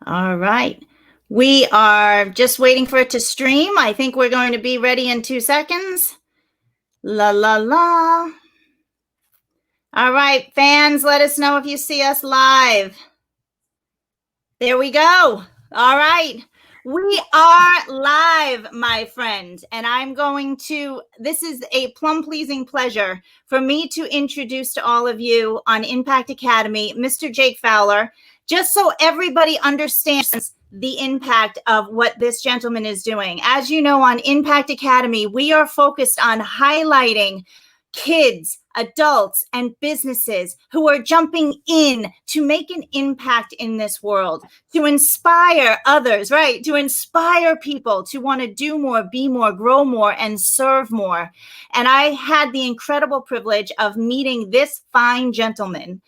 All right. We are just waiting for it to stream. I think we're going to be ready in 2 seconds. La, la, la. All right, fans, let us know if you see us live. There we go. All right. We are live, my friend, and this is a plum-pleasing pleasure for me to introduce to all of you on INPact Academy, Mr. Jake Fowler, just so everybody understands the impact of what this gentleman is doing. As you know, on INPact Academy, we are focused on highlighting kids, adults, and businesses who are jumping in to make an impact in this world, to inspire others, right? To inspire people to want to do more, be more, grow more, and serve more. And I had the incredible privilege of meeting this fine gentleman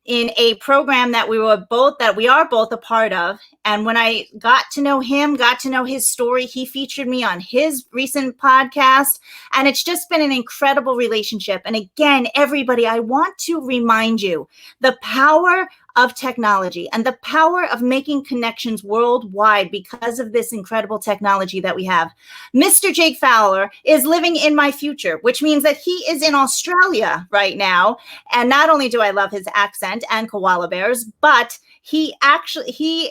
in a program that we are both a part of. And when I got to know him, got to know his story, he featured me on his recent podcast. And it's just been an incredible relationship. And again, everybody, I want to remind you the power of technology and the power of making connections worldwide because of this incredible technology that we have. Mr. Jake Fowler is living in my future, which means that he is in Australia right now. And not only do I love his accent and koala bears, but he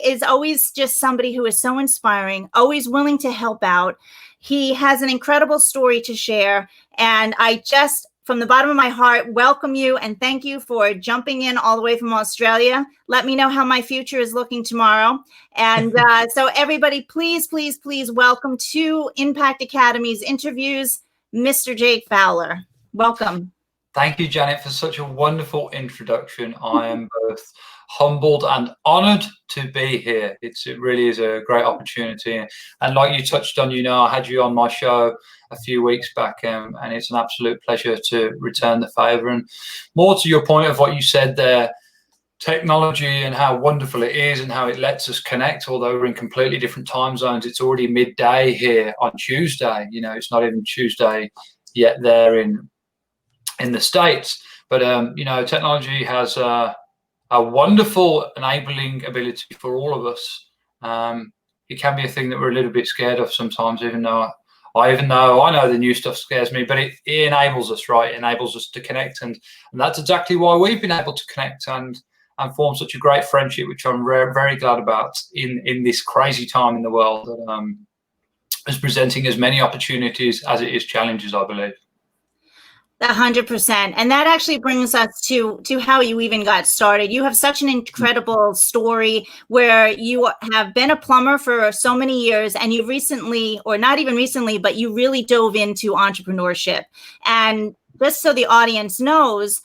is always just somebody who is so inspiring, always willing to help out. He has an incredible story to share. And I just, from the bottom of my heart, welcome you and thank you for jumping in all the way from Australia. Let me know how my future is looking tomorrow. And so everybody, please, please, please welcome to INPact Academy's interviews, Mr. Jake Fowler. Welcome. Thank you, Janet, for such a wonderful introduction. I am both humbled and honored to be here. It really is a great opportunity. And like you touched on, I had you on my show a few weeks back, and it's an absolute pleasure to return the favor. And more to your point of what you said there, technology and how wonderful it is and how it lets us connect, although we're in completely different time zones. It's already midday here on Tuesday. It's not even Tuesday yet there in the States. But, technology has a wonderful enabling ability for all of us. It can be a thing that we're a little bit scared of sometimes, even though I know the new stuff scares me, but it enables us, right? It enables us to connect. And that's exactly why we've been able to connect and form such a great friendship, which I'm very glad about in this crazy time in the world that is presenting as many opportunities as it is challenges, I believe. 100%. And that actually brings us to how you even got started. You have such an incredible story where you have been a plumber for so many years, and you recently, or not even recently, but you really dove into entrepreneurship. And just so the audience knows,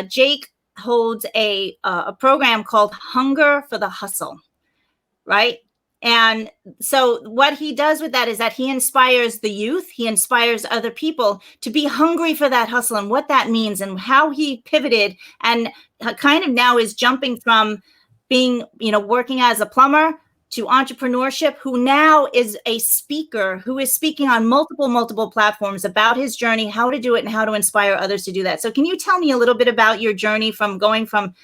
Jake holds a program called Hunger for the Hustle, right? And so what he does with that is that he inspires the youth, he inspires other people to be hungry for that hustle and what that means and how he pivoted and kind of now is jumping from being, working as a plumber to entrepreneurship, who now is a speaker who is speaking on multiple platforms about his journey, how to do it and how to inspire others to do that. So can you tell me a little bit about your journey from going from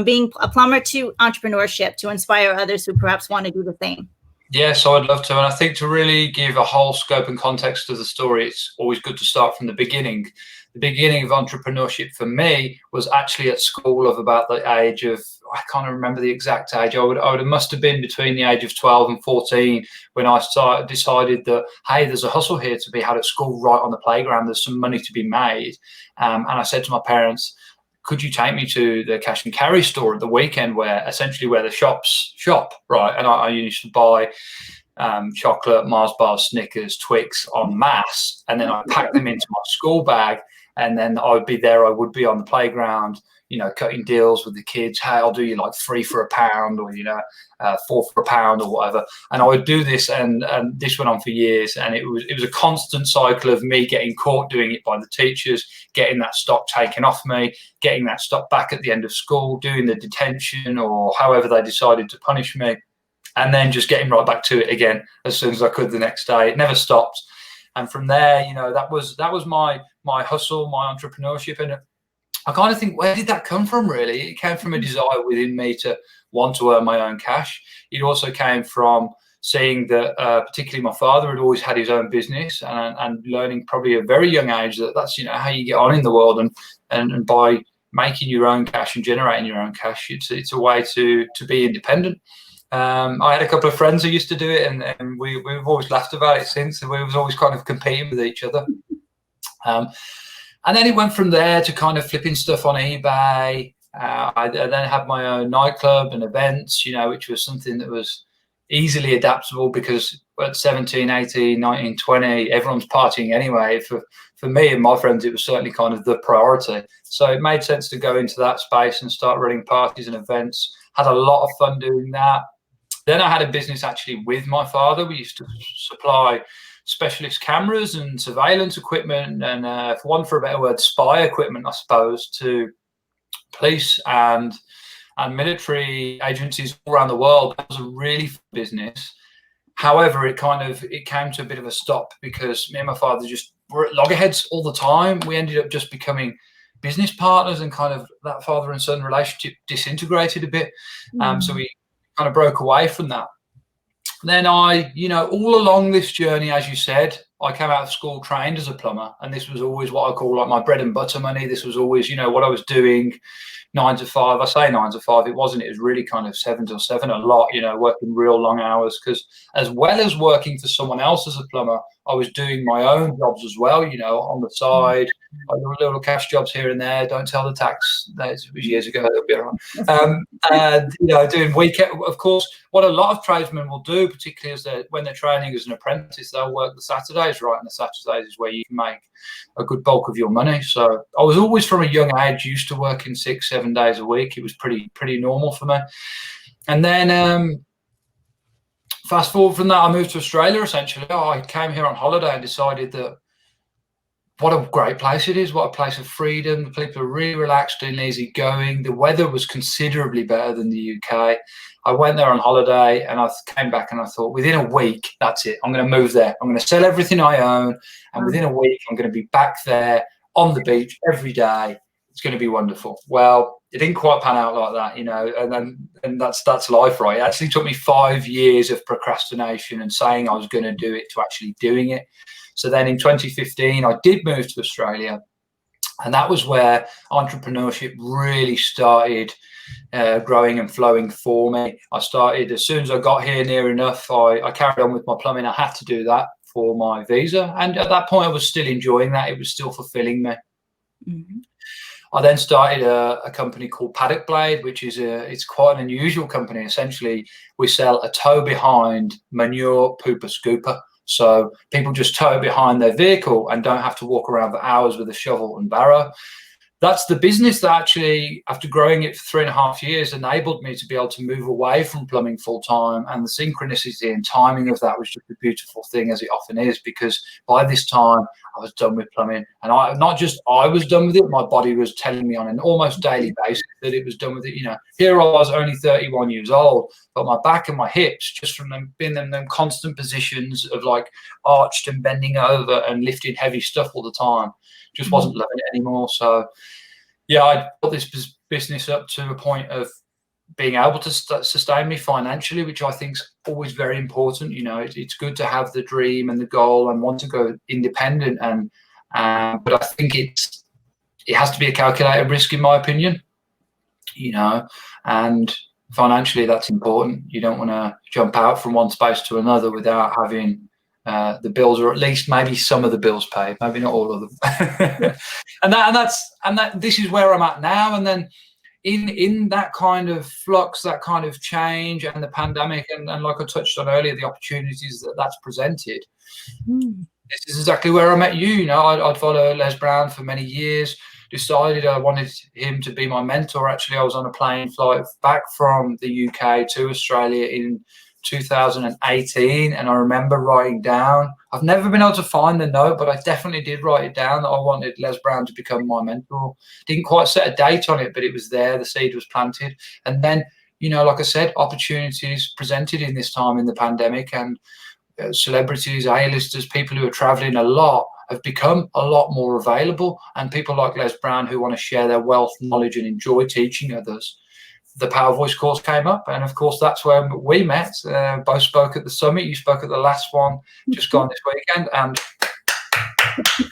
being a plumber to entrepreneurship to inspire others who perhaps want to do the same? Yes, I'd love to. And I think to really give a whole scope and context to the story, it's always good to start from the beginning. The beginning of entrepreneurship for me was actually at school of about the age of, I can't remember the exact age. I must have been between the age of 12 and 14 when I decided that, hey, there's a hustle here to be had at school right on the playground. There's some money to be made. And I said to my parents, could you take me to the cash and carry store at the weekend where the shops shop, right? And I used to buy chocolate, Mars bars, Snickers, Twix en masse, and then I packed them into my school bag, and then I would be on the playground, cutting deals with the kids. Hey, I'll do you like 3 for £1 or, 4 for £1 or whatever. And I would do this, and this went on for years. And it was a constant cycle of me getting caught doing it by the teachers, getting that stock taken off me, getting that stock back at the end of school, doing the detention or however they decided to punish me, and then just getting right back to it again as soon as I could the next day. It never stopped. And from there, that was my hustle, my entrepreneurship. And I kind of think, where did that come from, really? It came from a desire within me to want to earn my own cash. It also came from seeing that particularly my father had always had his own business, and learning probably at a very young age that that's, you know, how you get on in the world, and by making your own cash and generating your own cash, it's a way to be independent. I had a couple of friends who used to do it, and we've always laughed about it since, and we was always kind of competing with each other. And then it went from there to kind of flipping stuff on eBay. I then had my own nightclub and events, you know, which was something that was easily adaptable, because at 17, 18, 19, 20, everyone's partying anyway. For me and my friends, it was certainly kind of the priority. So it made sense to go into that space and start running parties and events. Had a lot of fun doing that. Then I had a business actually with my father. We used to supply specialist cameras and surveillance equipment, and for a better word, spy equipment, I suppose, to police and military agencies all around the world. That was a really fun business. However, it came to a bit of a stop, because me and my father just were at loggerheads all the time. We ended up just becoming business partners, and kind of that father and son relationship disintegrated a bit. So we kind of broke away from that. Then I, you know, all along this journey, as you said, I came out of school trained as a plumber, and this was always what I call like my bread and butter money. This was always, you know, what I was doing 9 to 5. I say 9 to 5, it wasn't. It was really kind of 7 to 7 a lot, you know, working real long hours, because as well as working for someone else as a plumber, I was doing my own jobs as well, you know, on the side. I do little cash jobs here and there. Don't tell the tax. That was years ago. It'll be all right. And, you know, doing weekend. Of course, what a lot of tradesmen will do, particularly when they're training as an apprentice, they'll work the Saturdays, right? And the Saturdays is where you can make a good bulk of your money. So I was always, from a young age, used to working 6-7 days a week. It was pretty normal for me. And then fast forward from that, I moved to Australia, essentially. I came here on holiday and decided that what a great place it is. What a place of freedom. The people are really relaxed and easygoing. The weather was considerably better than the UK. I went there on holiday, and I came back and I thought, within a week, that's it. I'm going to move there. I'm going to sell everything I own. And within a week, I'm going to be back there on the beach every day. It's going to be wonderful. Well, it didn't quite pan out like that, you know, and that's life, right? It actually took me 5 years of procrastination and saying I was going to do it to actually doing it. So then in 2015, I did move to Australia, and that was where entrepreneurship really started growing and flowing for me. I started, as soon as I got here near enough, I carried on with my plumbing. I had to do that for my visa. And at that point, I was still enjoying that. It was still fulfilling me. Mm-hmm. I then started a company called Paddock Blade, which is it's quite an unusual company. Essentially, we sell a tow behind manure pooper scooper. So people just tow it behind their vehicle and don't have to walk around for hours with a shovel and barrow. That's the business that actually, after growing it for 3.5 years, enabled me to be able to move away from plumbing full time. And the synchronicity and timing of that was just a beautiful thing, as it often is, because by this time I was done with plumbing. And I was done with it, my body was telling me on an almost daily basis that it was done with it. You know, here I was, only 31 years old, but my back and my hips, just from them being in them constant positions of like arched and bending over and lifting heavy stuff all the time, just wasn't loving it anymore. So yeah, I built this business up to a point of being able to sustain me financially, which I think is always very important. You know, it's good to have the dream and the goal and want to go independent, but I think it has to be a calculated risk, in my opinion. You know, and financially that's important. You don't want to jump out from one space to another without having the bills, or at least maybe some of the bills paid, maybe not all of them. and this is where I'm at now. And then in that kind of flux, that kind of change, and the pandemic, and like I touched on earlier, the opportunities that's presented. This is exactly where I met you. You know, I'd followed Les Brown for many years. Decided I wanted him to be my mentor. Actually, I was on a plane flight back from the UK to Australia in 2018, and I remember writing down, I've never been able to find the note, but I definitely did write it down, that I wanted Les Brown to become my mentor. Didn't quite set a date on it, but it was there, the seed was planted. And then, you know, like I said, opportunities presented in this time in the pandemic, and celebrities, A-listers, people who are traveling a lot have become a lot more available, and people like Les Brown who want to share their wealth, knowledge, and enjoy teaching others. the Power Voice course came up, and of course that's where we met. Both spoke at the summit. You spoke at the last one just gone this weekend, and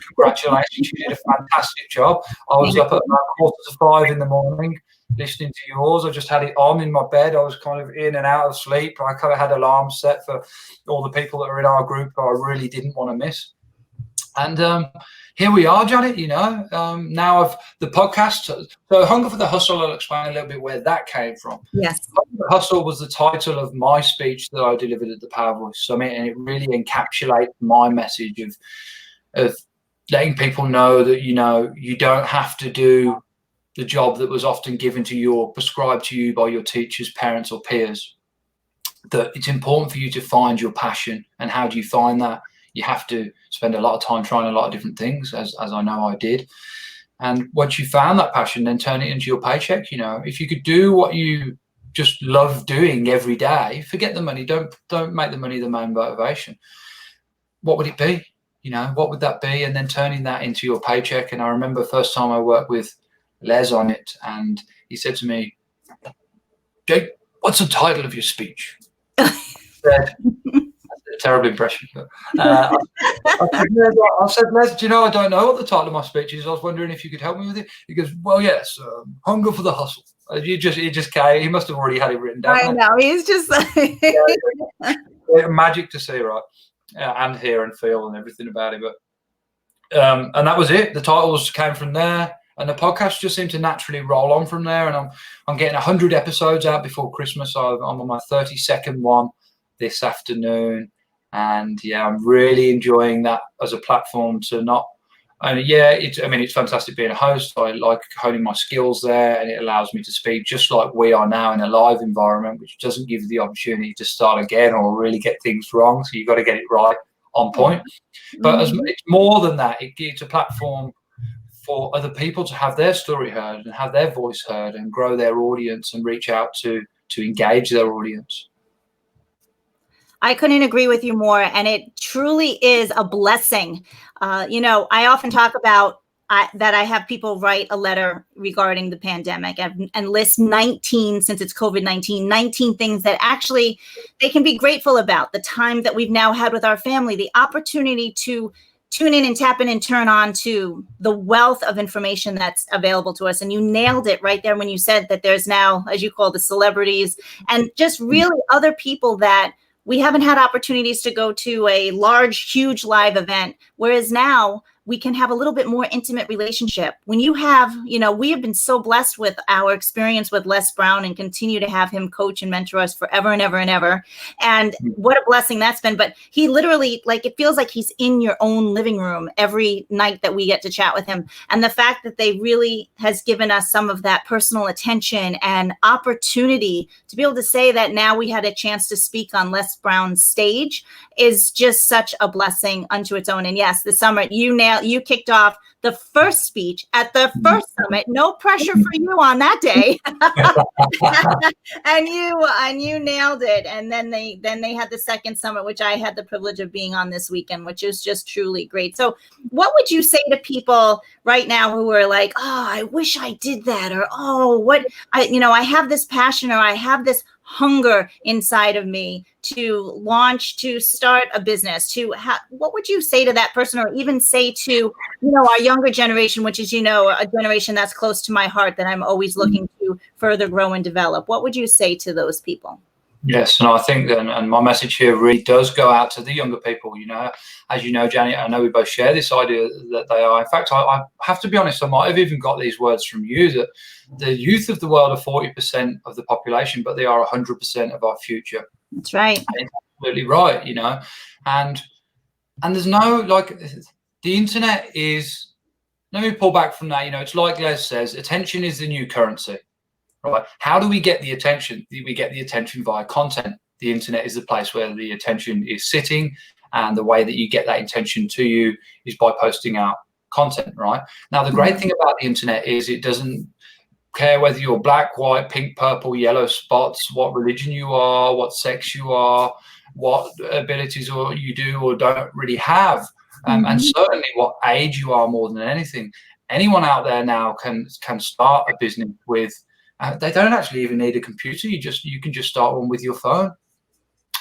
congratulations, you did a fantastic job. I was up at about 4:45 in the morning listening to yours. I just had it on in my bed. I was kind of in and out of sleep. I kind of had alarms set for all the people that are in our group who I really didn't want to miss. And here we are, Janet, now of the podcast. So Hunger for the Hustle, I'll explain a little bit where that came from. Yes. Hunger for the Hustle was the title of my speech that I delivered at the Power Voice Summit, and it really encapsulates my message of letting people know that, you don't have to do the job that was often given to you or prescribed to you by your teachers, parents, or peers. That it's important for you to find your passion. And how do you find that? You have to spend a lot of time trying a lot of different things, as I know I did. And once you found that passion, then turn it into your paycheck. If you could do what you just love doing every day, forget the money. Don't make the money the main motivation. What would it be? What would that be? And then turning that into your paycheck. And I remember first time I worked with Les on it, and he said to me, "Jake, what's the title of your speech?" I said, a terrible impression. But, I said, Les, do you know, I don't know what the title of my speech is. I was wondering if you could help me with it. He goes, well, yes, Hunger for the Hustle. He just came. He must have already had it written down. I know. He's just like magic to see, right? And hear and feel and everything about it. But and that was it. The titles came from there. And the podcast just seemed to naturally roll on from there. And I'm getting 100 episodes out before Christmas. I'm on my 32nd one this afternoon. And yeah, I'm really enjoying that as a platform to not. And yeah, it's fantastic being a host. I like honing my skills there, and it allows me to speak just like we are now in a live environment, which doesn't give you the opportunity to start again or really get things wrong. So you've got to get it right on point. But it's more than that. It's a platform for other people to have their story heard and have their voice heard and grow their audience and reach out to engage their audience. I couldn't agree with you more. And it truly is a blessing. I often talk about that I have people write a letter regarding the pandemic and list 19, since it's COVID-19, 19 things that actually they can be grateful about. The time that we've now had with our family, the opportunity to tune in and tap in and turn on to the wealth of information that's available to us. And you nailed it right there when you said that there's now, as you call the celebrities, and just really other people that we haven't had opportunities to go to a large, huge live event, whereas now we can have a little bit more intimate relationship. When you have, we have been so blessed with our experience with Les Brown and continue to have him coach and mentor us forever and ever and ever. And what a blessing that's been. But he literally, it feels like he's in your own living room every night that we get to chat with him. And the fact that they really has given us some of that personal attention and opportunity to be able to say that now we had a chance to speak on Les Brown's stage is just such a blessing unto its own. And yes, the summer, you kicked off the first speech at the first summit. No pressure for you on that day. and you nailed it. And then they had the second summit, which I had the privilege of being on this weekend, which is just truly great. So what would you say to people right now who are like, oh, I wish I did that, or I have this passion, or I have this hunger inside of me to start a business, what would you say to that person, or even say to, our younger generation, which is, a generation that's close to my heart that I'm always looking to further grow and develop? What would you say to those people? Yes, and I think that, and my message here really does go out to the younger people. As you know, Janet, I know we both share this idea that they are. In fact, I have to be honest, I might have even got these words from you, that the youth of the world are 40% of the population, but they are 100% of our future. That's right. And absolutely right, and there's no, the internet is, let me pull back from that. It's like Les says, attention is the new currency. Right? How do we get the attention? We get the attention via content. The internet is the place where the attention is sitting, and the way that you get that attention to you is by posting out content, right? Now, the great thing about the internet is it doesn't care whether you're black, white, pink, purple, yellow spots, what religion you are, what sex you are, what abilities you do or don't really have, and certainly what age you are more than anything. Anyone out there now can start a business with They don't actually even need a computer. You can just start one with your phone.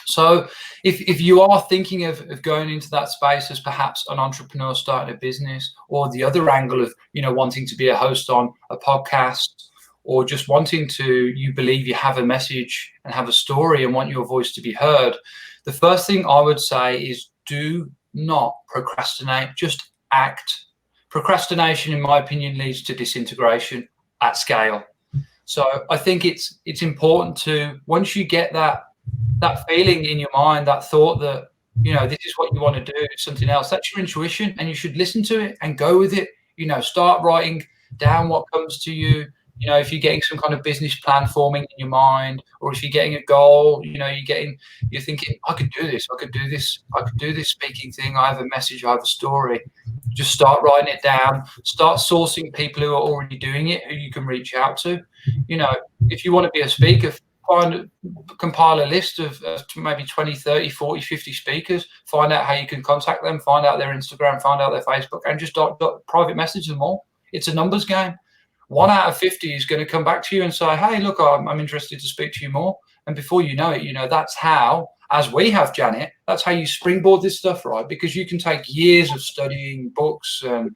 So if you are thinking of going into that space as perhaps an entrepreneur starting a business, or the other angle of, wanting to be a host on a podcast, or just wanting to, you believe you have a message and have a story and want your voice to be heard, the first thing I would say is do not procrastinate, just act. Procrastination, in my opinion, leads to disintegration at scale. So I think it's important to, once you get that feeling in your mind, that thought that, this is what you want to do, something else, that's your intuition, and you should listen to it and go with it. Start writing down what comes to you. If you're getting some kind of business plan forming in your mind, or if you're getting a goal, you're thinking, I could do this, I could do this speaking thing, I have a message, I have a story. Just start writing it down, start sourcing people who are already doing it, who you can reach out to. If you want to be a speaker, compile a list of maybe 20, 30, 40, 50 speakers, find out how you can contact them, find out their Instagram, find out their Facebook, and just private message them all. It's a numbers game. 1 out of 50 is going to come back to you and say, hey, look, I'm interested to speak to you more. And before you know it, that's how, as we have, Janet, that's how you springboard this stuff, right? Because you can take years of studying books and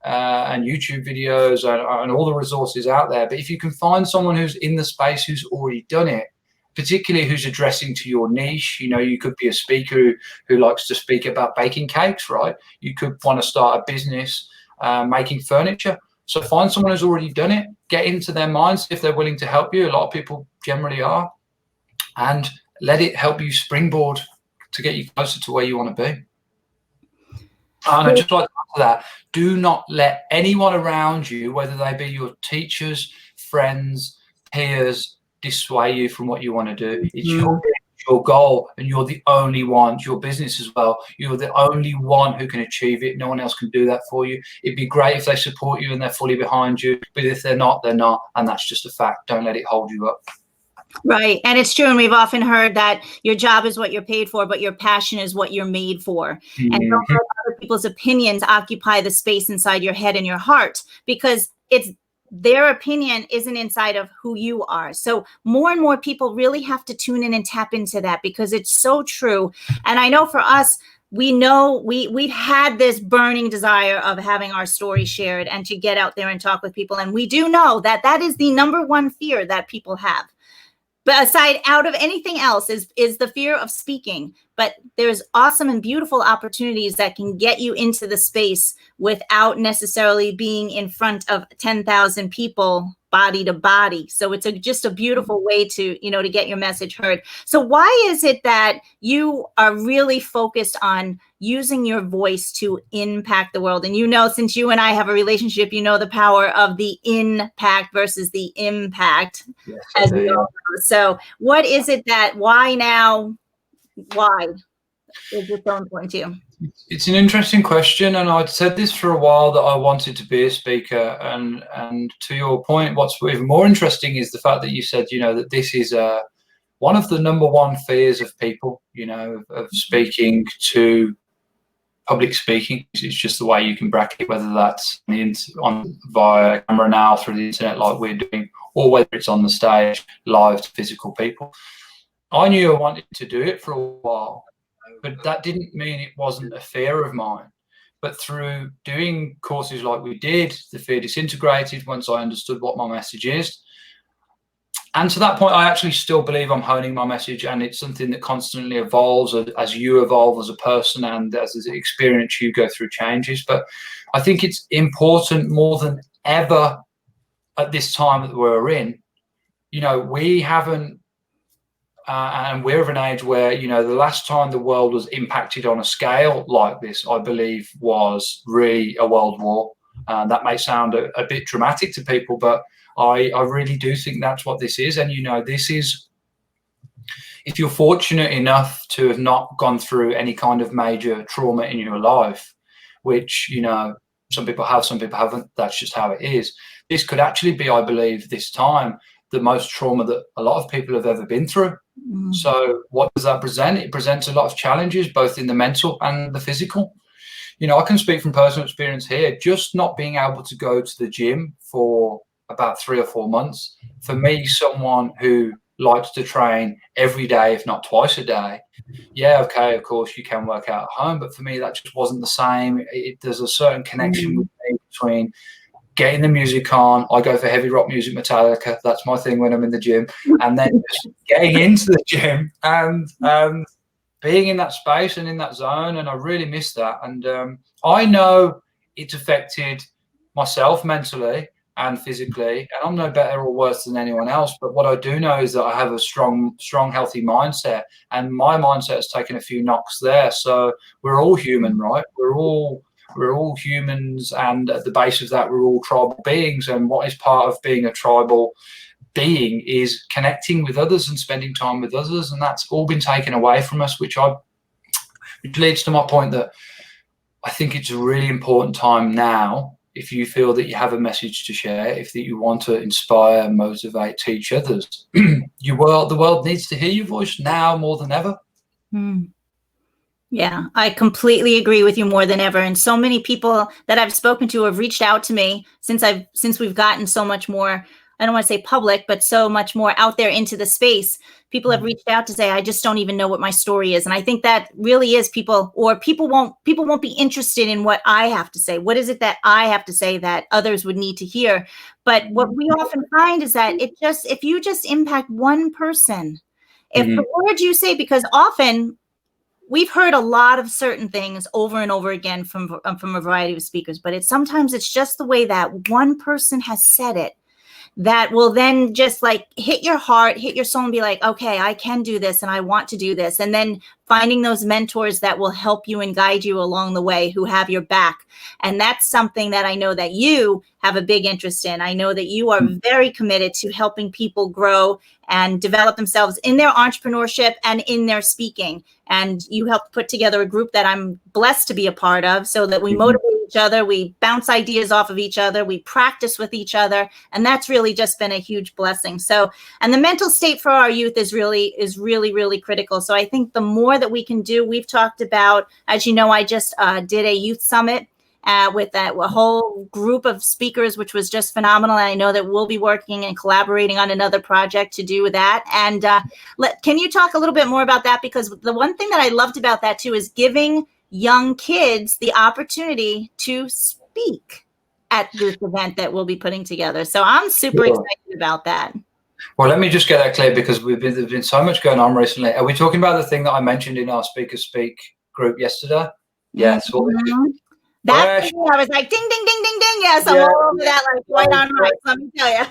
YouTube videos and all the resources out there. But if you can find someone who's in the space, who's already done it, particularly who's addressing to your niche, you could be a speaker who likes to speak about baking cakes, right? You could want to start a business making furniture. So find someone who's already done it, get into their minds if they're willing to help you. A lot of people generally are. And let it help you springboard to get you closer to where you want to be. And I'd just like to add to that, do not let anyone around you, whether they be your teachers, friends, peers, dissuade you from what you want to do. It's your goal, and you're the only one. It's your business as well. You're the only one who can achieve it. No one else can do that for you. It'd be great if they support you and they're fully behind you, but if they're not, they're not, and that's just a fact. Don't let it hold you up. Right. And it's true. And we've often heard that your job is what you're paid for, but your passion is what you're made for. And don't let other people's opinions occupy the space inside your head and your heart, because their opinion isn't inside of who you are. So more and more people really have to tune in and tap into that, because it's so true. And I know for us, we know we've had this burning desire of having our story shared and to get out there and talk with people. And we do know that that is the number one fear that people have. But aside out of anything else is the fear of speaking. But there's awesome and beautiful opportunities that can get you into the space without necessarily being in front of 10,000 people body to body. So it's just a beautiful way to, to get your message heard. So why is it that you are really focused on using your voice to impact the world? And since you and I have a relationship, the power of the impact versus the impact. Yes, as we all know. So what is it why now? Why is it so important to you? It's an interesting question, and I'd said this for a while that I wanted to be a speaker. And to your point, what's even more interesting is the fact that you said, that this is one of the number one fears of people, of speaking to public speaking. It's just the way you can bracket, whether that's via camera now through the internet like we're doing, or whether it's on the stage live to physical people. I knew I wanted to do it for a while, but that didn't mean it wasn't a fear of mine. But through doing courses like we did, the fear disintegrated once I understood what my message is. And to that point, I actually still believe I'm honing my message, and it's something that constantly evolves as you evolve as a person and as the experience you go through changes. But I think it's important more than ever at this time that we're in. We haven't, and we're of an age where, the last time the world was impacted on a scale like this, I believe, was really a world war. That may sound a bit dramatic to people, but I really do think that's what this is. And, this is, if you're fortunate enough to have not gone through any kind of major trauma in your life, which, some people have, some people haven't, that's just how it is. This could actually be, I believe, this time, the most trauma that a lot of people have ever been through. So what does that present? It presents a lot of challenges, both in the mental and the physical. I can speak from personal experience here, just not being able to go to the gym for about 3 or 4 months. For me, someone who likes to train every day, if not twice a day, yeah, okay, of course you can work out at home, but for me that just wasn't the same. There's a certain connection with me between getting the music on. I go for heavy rock music, Metallica. That's my thing when I'm in the gym. And then just getting into the gym and being in that space and in that zone. And I really miss that. And I know it's affected myself mentally and physically. And I'm no better or worse than anyone else. But what I do know is that I have a strong, healthy mindset. And my mindset has taken a few knocks there. So we're all human, right? We're all humans, and at the base of that, we're all tribal beings. And what is part of being a tribal being is connecting with others and spending time with others, and that's all been taken away from us, which leads to my point that I think it's a really important time now. If you feel that you have a message to share, if that you want to inspire, motivate, teach others, the world needs to hear your voice now more than ever. Yeah, I completely agree with you more than ever. And so many people that I've spoken to have reached out to me since we've gotten so much more, I don't want to say public, but so much more out there into the space. People have reached out to say, I just don't even know what my story is. And I think that really is people won't be interested in what I have to say. What is it that I have to say that others would need to hear? But what we often find is that if you just impact one person, if the words you say, because often we've heard a lot of certain things over and over again from a variety of speakers, but sometimes it's just the way that one person has said it that will then just like hit your heart, hit your soul, and be like, okay, I can do this and I want to do this. And then finding those mentors that will help you and guide you along the way, who have your back. And that's something that I know that you have a big interest in. I know that you are very committed to helping people grow and develop themselves in their entrepreneurship and in their speaking. And you helped put together a group that I'm blessed to be a part of, so that we motivate each other, we bounce ideas off of each other, we practice with each other. And that's really just been a huge blessing. So, and the mental state for our youth is really, really critical. So I think the more that we can do, we've talked about, as you know, I just did a youth summit with a whole group of speakers, which was just phenomenal. And I know that we'll be working and collaborating on another project to do with that. And can you talk a little bit more about that? Because the one thing that I loved about that too is giving young kids the opportunity to speak at this event that we'll be putting together. So I'm super excited about that. Well, let me just get that clear, because there's been so much going on recently. Are we talking about the thing that I mentioned in our Speakers Speak group yesterday? Yes. That's I was like, ding, ding, ding, ding, ding. Yes, I'm all over that, like right on right. Let me tell you.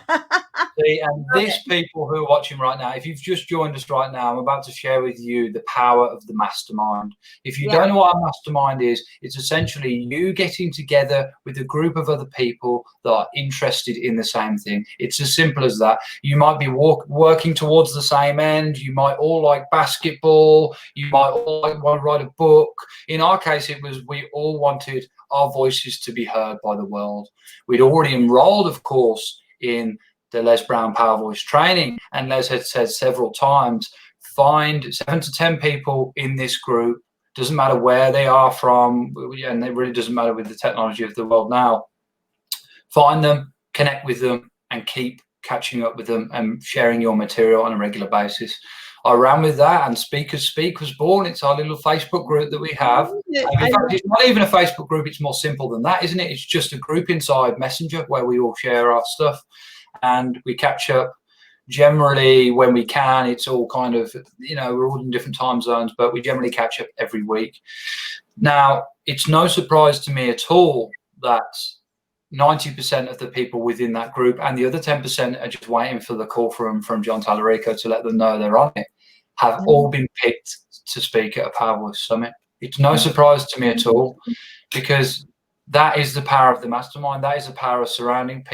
See, and these people who are watching right now, if you've just joined us right now, I'm about to share with you the power of the mastermind. If you don't know what a mastermind is, it's essentially you getting together with a group of other people that are interested in the same thing. It's as simple as that. You might be working towards the same end. You might all like basketball. You might all want to write a book. In our case, it was we all wanted our voices to be heard by the world. We'd already enrolled, of course, in the Les Brown Power Voice training, and Les had said several times, find 7 to 10 people in this group, doesn't matter where they are from, and it really doesn't matter with the technology of the world now. Find them, connect with them, and keep catching up with them and sharing your material on a regular basis. I ran with that, and Speakers Speak was born. It's our little Facebook group that we have. In fact, it's not even a Facebook group. It's more simple than that, isn't it? It's just a group inside Messenger where we all share our stuff, and we catch up generally when we can. It's all kind of, we're all in different time zones, but we generally catch up every week. Now, it's no surprise to me at all that 90% of the people within that group and the other 10% are just waiting for the call from John Tallarico to let them know they're on it, have all been picked to speak at a Power Voice Summit. It's no surprise to me at all, because that is the power of the mastermind. That is the power of surrounding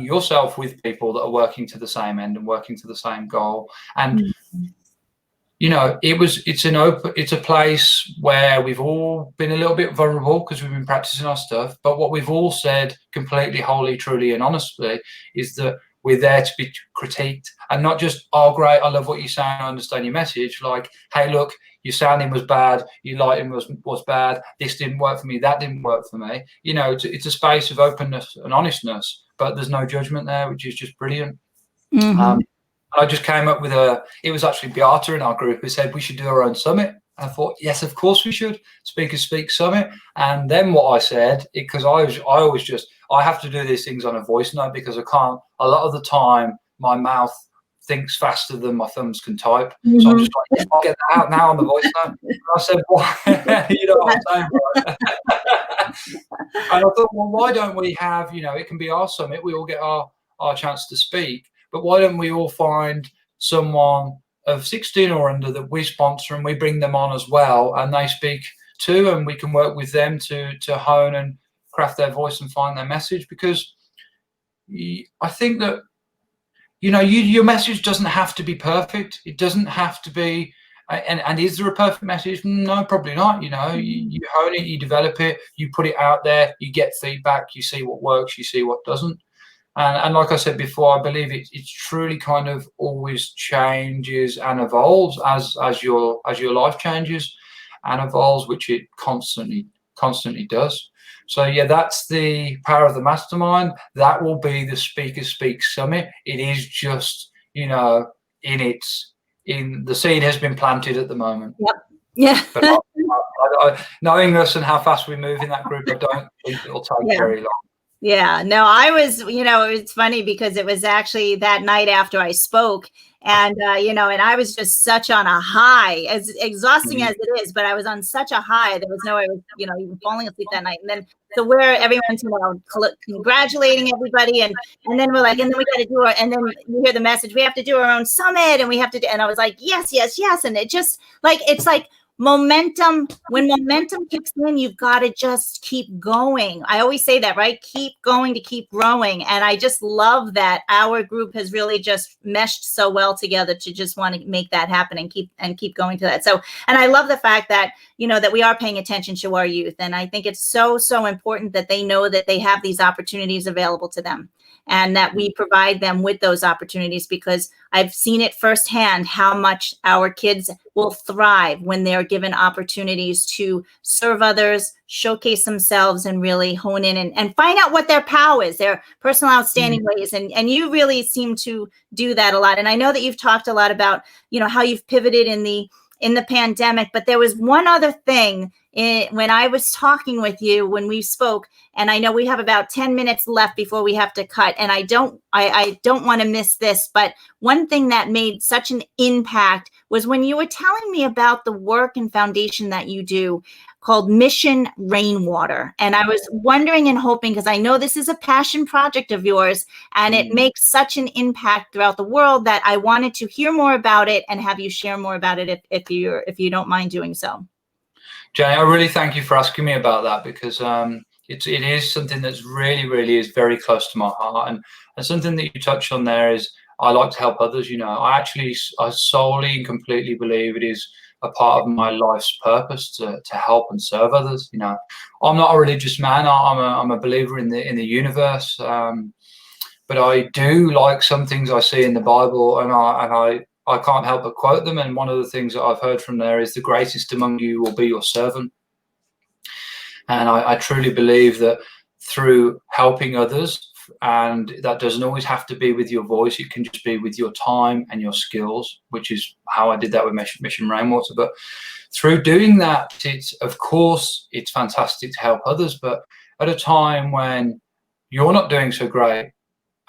yourself with people that are working to the same end and working to the same goal. And it's a place where we've all been a little bit vulnerable because we've been practicing our stuff. But what we've all said completely, wholly, truly, and honestly is that we're there to be critiqued, and not just, oh, great, I love what you say, I understand your message. Like, hey, look, your sounding was bad, your lighting was bad, this didn't work for me, that didn't work for me. It's a space of openness and honestness, but there's no judgment there, which is just brilliant. Mm-hmm. I just came up with it was actually Beata in our group who said we should do our own summit. I thought, yes, of course we should. Speakers Speak Summit. And then what I said, because I have to do these things on a voice note because I can't, a lot of the time, my mouth thinks faster than my thumbs can type. Mm-hmm. So I'm just like, I'll get that out now on the voice note. And I said, why? You know what I'm saying, right? And I thought, well, why don't we have, it can be our summit. We all get our chance to speak. But why don't we all find someone of 16 or under that we sponsor and we bring them on as well, and they speak too, and we can work with them to hone and craft their voice and find their message. Because I think that your message doesn't have to be perfect. It doesn't have to be. And is there a perfect message? No, probably not. You hone it, you develop it, you put it out there, you get feedback, you see what works, you see what doesn't. And like I said before, I believe it's truly kind of always changes and evolves as your life changes and evolves, which it constantly does. So yeah, that's the power of the mastermind. That will be the Speakers Speak Summit. It is just, in the seed has been planted at the moment. Yep. Yeah. But I, knowing us and how fast we move in that group, I don't think it'll take very long. Yeah, no, I was, it's funny because it was actually that night after I spoke, and, and I was just such on a high, as exhausting as it is, but I was on such a high. There was no way I was, even falling asleep that night. And then, so everyone's, congratulating everybody. And then we're like, and then we got to do and then you hear the message, we have to do our own summit and we have to do, and I was like, yes. And it just it's like, momentum, when momentum kicks in, you've got to just keep going. I always say that, right? Keep going to keep growing. And I just love that our group has really just meshed so well together to just want to make that happen and keep going to that. So, and I love the fact that, that we are paying attention to our youth. And I think it's so, so important that they know that they have these opportunities available to them, and that we provide them with those opportunities, because I've seen it firsthand how much our kids will thrive when they're given opportunities to serve others, showcase themselves, and really hone in and find out what their power is, their personal outstanding ways. And you really seem to do that a lot. And I know that you've talked a lot about, how you've pivoted in the pandemic, but there was one other thing when I was talking with you, when we spoke, and I know we have about 10 minutes left before we have to cut, and I don't want to miss this, but one thing that made such an impact was when you were telling me about the work and foundation that you do called Mission Rainwater. And I was wondering and hoping, because I know this is a passion project of yours and it makes such an impact throughout the world, that I wanted to hear more about it and have you share more about it if you don't mind doing so. Jenny, I really thank you for asking me about that, because it is something that's really is very close to my heart, and something that you touched on there is I like to help others. I solely and completely believe it is a part of my life's purpose to help and serve others. I'm not a religious man. I'm a believer in the universe, but I do like some things I see in the Bible, and I can't help but quote them. And one of the things that I've heard from there is the greatest among you will be your servant. And I truly believe that through helping others, and that doesn't always have to be with your voice, it can just be with your time and your skills, which is how I did that with Mission Rainwater. But through doing that, it's fantastic to help others, but at a time when you're not doing so great,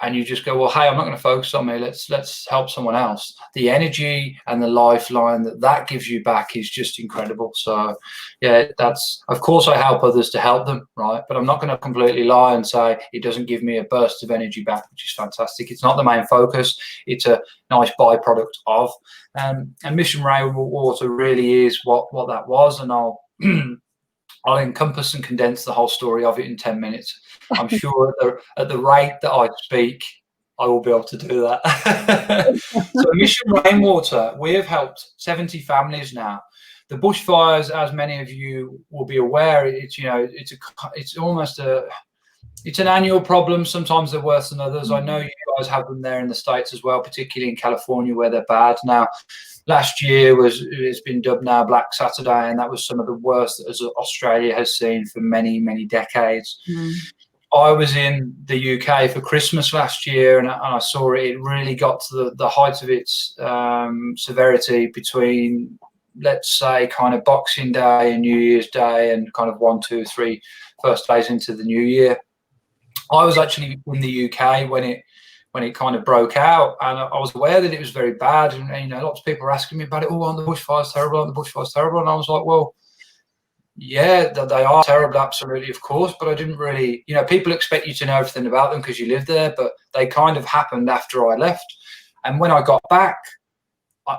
and you just go, well, hey, I'm not going to focus on me. Let's help someone else. The energy and the lifeline that gives you back is just incredible. So, yeah, of course I help others to help them, right? But I'm not going to completely lie and say it doesn't give me a burst of energy back, which is fantastic. It's not the main focus. It's a nice byproduct of. And Mission Rainwater really is what that was. And I'll encompass and condense the whole story of it in 10 minutes. I'm sure at the rate that I speak, I will be able to do that. So Mission Rainwater, we have helped 70 families now. The bushfires, as many of you will be aware, it's an annual problem. Sometimes they're worse than others. I know you guys have them there in the States as well, particularly in California where they're bad. Now, last year it's been dubbed now Black Saturday, and that was some of the worst that Australia has seen for many decades. I was in the UK for Christmas last year, and I saw it. It really got to the height of its severity between, let's say, kind of Boxing Day and New Year's Day, and kind of 1, 2, 3 first days into the new year. I was actually in the UK when it kind of broke out, and I was aware that it was very bad. And you know, lots of people were asking me about it. Oh, aren't the bushfires terrible? Aren't the bushfires terrible? And I was like, well, yeah, they are terrible, absolutely, of course. But I didn't really, you know, people expect you to know everything about them because you live there, but they kind of happened after I left. And when I got back,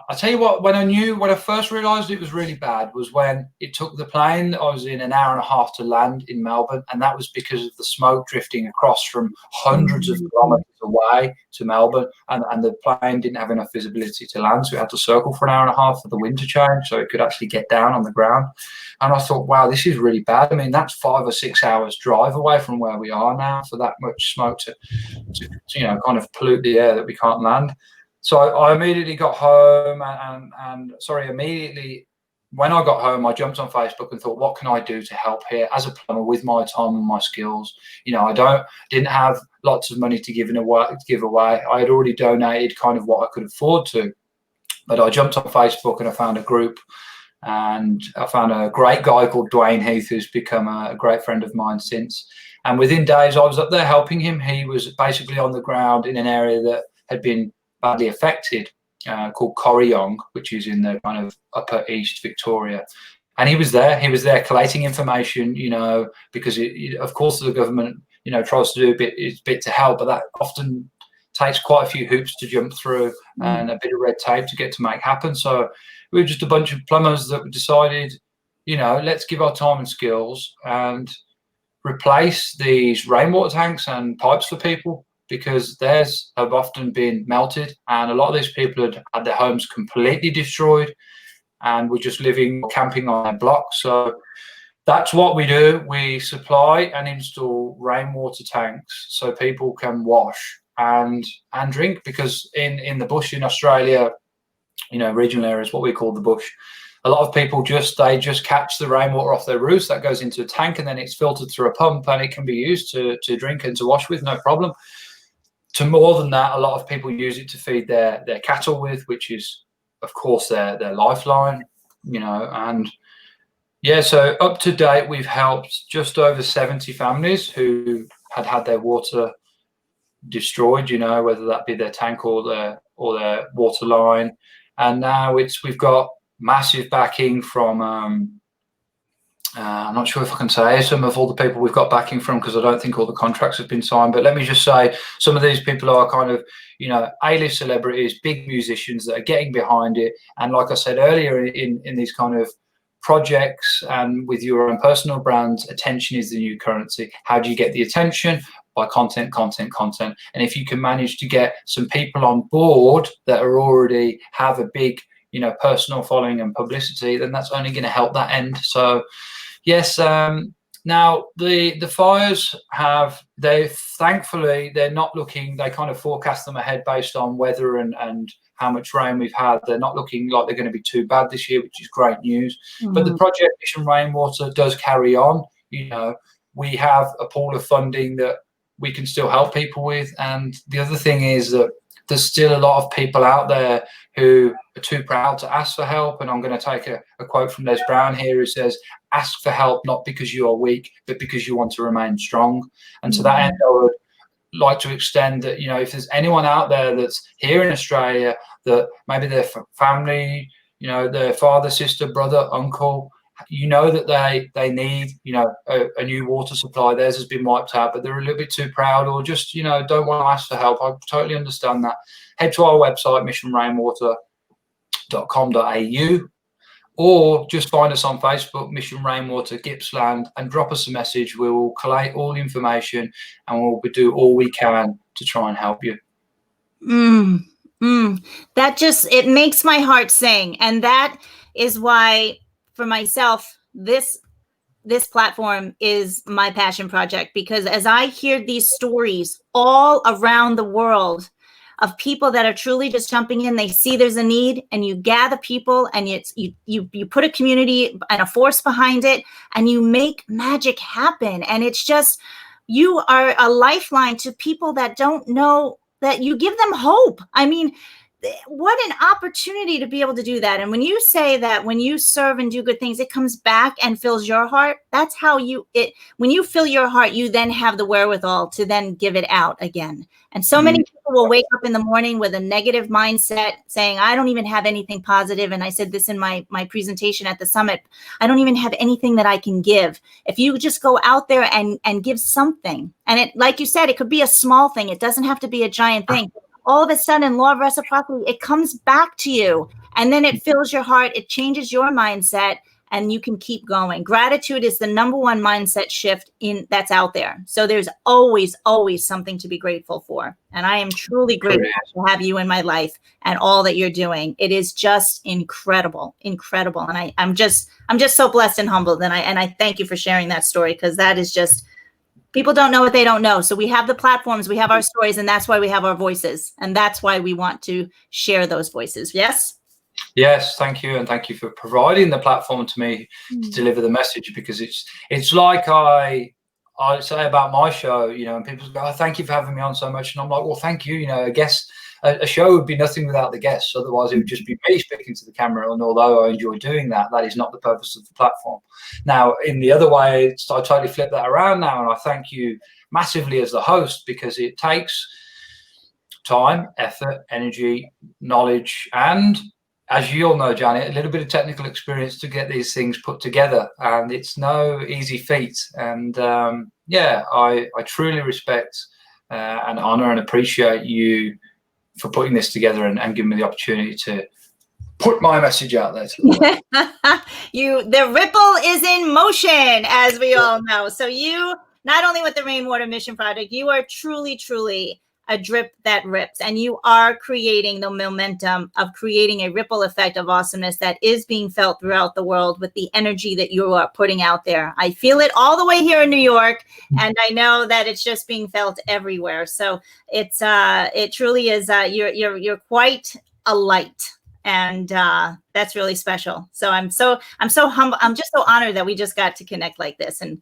I tell you what, when I first realised it was really bad was when it took the plane that I was in an hour and a half to land in Melbourne, and that was because of the smoke drifting across from hundreds of kilometres away to Melbourne, and the plane didn't have enough visibility to land, so it had to circle for an hour and a half for the wind to change so it could actually get down on the ground. And I thought, wow, this is really bad. I mean, that's 5 or 6 hours drive away from where we are now for that much smoke to you know, kind of pollute the air that we can't land. So I immediately got home, and immediately when I got home, I jumped on Facebook and thought, what can I do to help here as a plumber with my time and my skills? You know, I didn't have lots of money to give away. I had already donated kind of what I could afford to, but I jumped on Facebook and I found a group, and I found a great guy called Dwayne Heath, who's become a great friend of mine since. And within days, I was up there helping him. He was basically on the ground in an area that had been badly affected, called Corryong, which is in the kind of upper East Victoria. And he was there collating information, you know, because of course the government, you know, tries to do its bit to help, but that often takes quite a few hoops to jump through and a bit of red tape to get to make happen. So we were just a bunch of plumbers that decided, you know, let's give our time and skills and replace these rainwater tanks and pipes for people, because theirs have often been melted, and a lot of these people had their homes completely destroyed and were just living, camping on their blocks. So that's what we do. We supply and install rainwater tanks so people can wash and drink, because in the bush in Australia, you know, regional areas, what we call the bush, a lot of people just catch the rainwater off their roofs. That goes into a tank and then it's filtered through a pump, and it can be used to drink and to wash with, no problem. To more than that, a lot of people use it to feed their cattle with, which is, of course, their lifeline, you know. And yeah, so up to date, we've helped just over 70 families who had their water destroyed, you know, whether that be their tank or their water line. And now we've got massive backing from I'm not sure if I can say some of all the people we've got backing from, because I don't think all the contracts have been signed. But let me just say, some of these people are kind of, you know, A-list celebrities, big musicians that are getting behind it. And like I said earlier, in these kind of projects and with your own personal brands, attention is the new currency. How do you get the attention? By content. And if you can manage to get some people on board that are already have a big, you know, personal following and publicity, then that's only going to help that end. So yes, now the fires thankfully they're not looking, they kind of forecast them ahead based on weather and how much rain we've had. They're not looking like they're going to be too bad this year, which is great news. But the project Mission Rainwater does carry on. You know, we have a pool of funding that we can still help people with. And the other thing is that there's still a lot of people out there who are too proud to ask for help. And I'm going to take a quote from Les Brown here, who says, ask for help not because you are weak, but because you want to remain strong. And to that end, I would like to extend that, you know, if there's anyone out there that's here in Australia that maybe their family, you know, their father, sister, brother, uncle, you know, that they need, you know, a new water supply. Theirs has been wiped out, but they're a little bit too proud, or just, you know, don't want to ask for help. I totally understand that. Head to our website, missionrainwater.com.au, or just find us on Facebook, Mission Rainwater Gippsland, and drop us a message. We will collate all the information and we'll do all we can to try and help you. That just, it makes my heart sing. And that is why, for myself, this platform is my passion project, because as I hear these stories all around the world of people that are truly just jumping in, they see there's a need, and you gather people, and you put a community and a force behind it, and you make magic happen. And it's just, you are a lifeline to people that don't know, that you give them hope. I mean, what an opportunity to be able to do that. And when you say that when you serve and do good things, it comes back and fills your heart. That's how when you fill your heart, you then have the wherewithal to then give it out again. And so many people will wake up in the morning with a negative mindset saying, I don't even have anything positive. And I said this in my presentation at the summit, I don't even have anything that I can give. If you just go out there and give something, and it, like you said, it could be a small thing. It doesn't have to be a giant thing. All of a sudden, law of reciprocity, it comes back to you, and then it fills your heart. It changes your mindset, and you can keep going. Gratitude is the number one mindset shift that's out there. So there's always, always something to be grateful for. And I am truly grateful to have you in my life and all that you're doing. It is just incredible, incredible. And I'm just so blessed and humbled. And I thank you for sharing that story, because that is just, people don't know what they don't know. So we have the platforms, we have our stories, and that's why we have our voices. And that's why we want to share those voices. Yes? Yes, thank you. And thank you for providing the platform to me to deliver the message, because it's like I say about my show, you know, and people go, oh, thank you for having me on so much. And I'm like, well, thank you. You know, I guess a show would be nothing without the guests. Otherwise, it would just be me speaking to the camera. And although I enjoy doing that, that is not the purpose of the platform. Now, in the other way, I totally flip that around now. And I thank you massively as the host, because it takes time, effort, energy, knowledge, and, as you all know, Janet, a little bit of technical experience to get these things put together. And it's no easy feat. And yeah, I truly respect and honor and appreciate you for putting this together and giving me the opportunity to put my message out there to the world. The ripple is in motion, as we all know. So you, not only with the Rainwater Mission Project, you are truly, truly a drip that rips, and you are creating the momentum of creating a ripple effect of awesomeness that is being felt throughout the world with the energy that you are putting out there. I feel it all the way here in New York, and I know that it's just being felt everywhere. So it truly is. You're quite a light. And that's really special. So I'm so humble. I'm just so honored that we just got to connect like this. And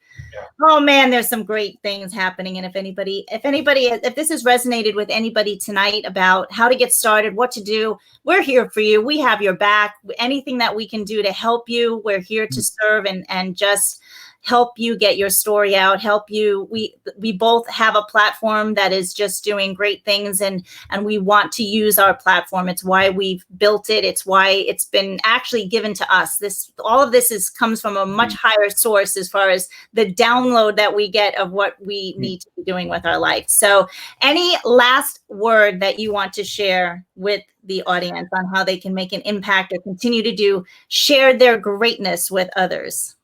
oh man, there's some great things happening. And if this has resonated with anybody tonight about how to get started, what to do, we're here for you. We have your back. Anything that we can do to help you, we're here to serve and just help you get your story out, help you. We both have a platform that is just doing great things, and we want to use our platform. It's why we've built it. It's why it's been actually given to us. All of this comes from a much higher source as far as the download that we get of what we need to be doing with our life. So any last word that you want to share with the audience on how they can make an impact or continue to share their greatness with others?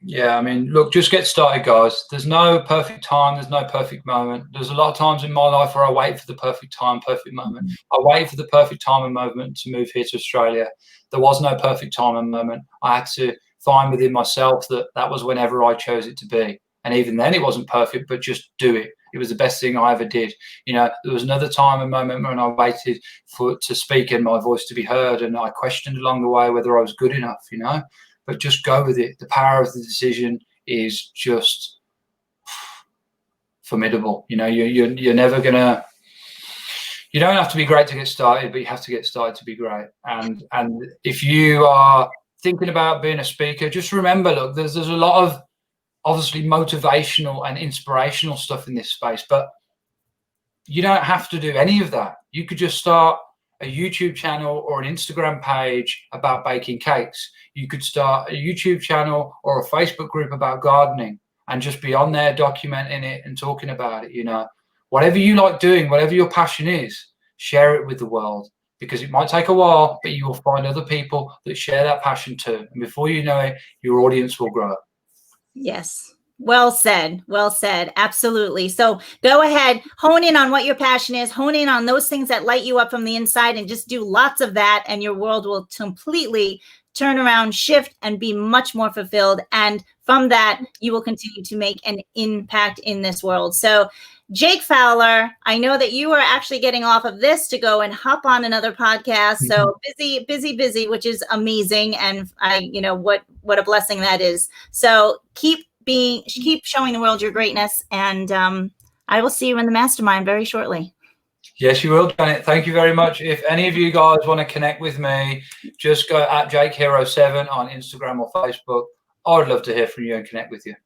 Yeah, I mean, look, just get started, guys. There's no perfect time. There's no perfect moment. There's a lot of times in my life where I wait for the perfect time, perfect moment. I waited for the perfect time and moment to move here to Australia. There was no perfect time and moment. I had to find within myself that was whenever I chose it to be. And even then it wasn't perfect, but just do it. It was the best thing I ever did. You know, there was another time and moment when I waited to speak and my voice to be heard. And I questioned along the way whether I was good enough, you know. But just go with it. The power of the decision is just formidable. You know, you're never gonna. You don't have to be great to get started, but you have to get started to be great. And if you are thinking about being a speaker, just remember, look, there's a lot of obviously motivational and inspirational stuff in this space, but you don't have to do any of that. You could just start a YouTube channel or an Instagram page about baking cakes. You could start a YouTube channel or a Facebook group about gardening and just be on there documenting it and talking about it. You know, whatever you like doing, whatever your passion is, share it with the world, because it might take a while, but you will find other people that share that passion too. And before you know it, your audience will grow. Yes. Well said. Well said. Absolutely. So go ahead, hone in on what your passion is, hone in on those things that light you up from the inside, and just do lots of that. And your world will completely turn around, shift, and be much more fulfilled. And from that, you will continue to make an impact in this world. So Jake Fowler, I know that you are actually getting off of this to go and hop on another podcast. So busy, which is amazing. And what a blessing that is. So keep keep showing the world your greatness. And I will see you in the mastermind very shortly. Yes, you will, Janet. Thank you very much. If any of you guys want to connect with me, just go at JakeHero7 on Instagram or Facebook. I would love to hear from you and connect with you.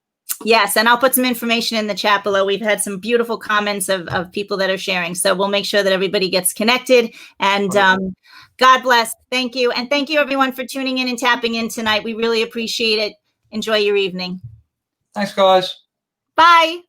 Yes, and I'll put some information in the chat below. We've had some beautiful comments of people that are sharing. So we'll make sure that everybody gets connected. And God bless. Thank you. And thank you, everyone, for tuning in and tapping in tonight. We really appreciate it. Enjoy your evening. Thanks, guys. Bye.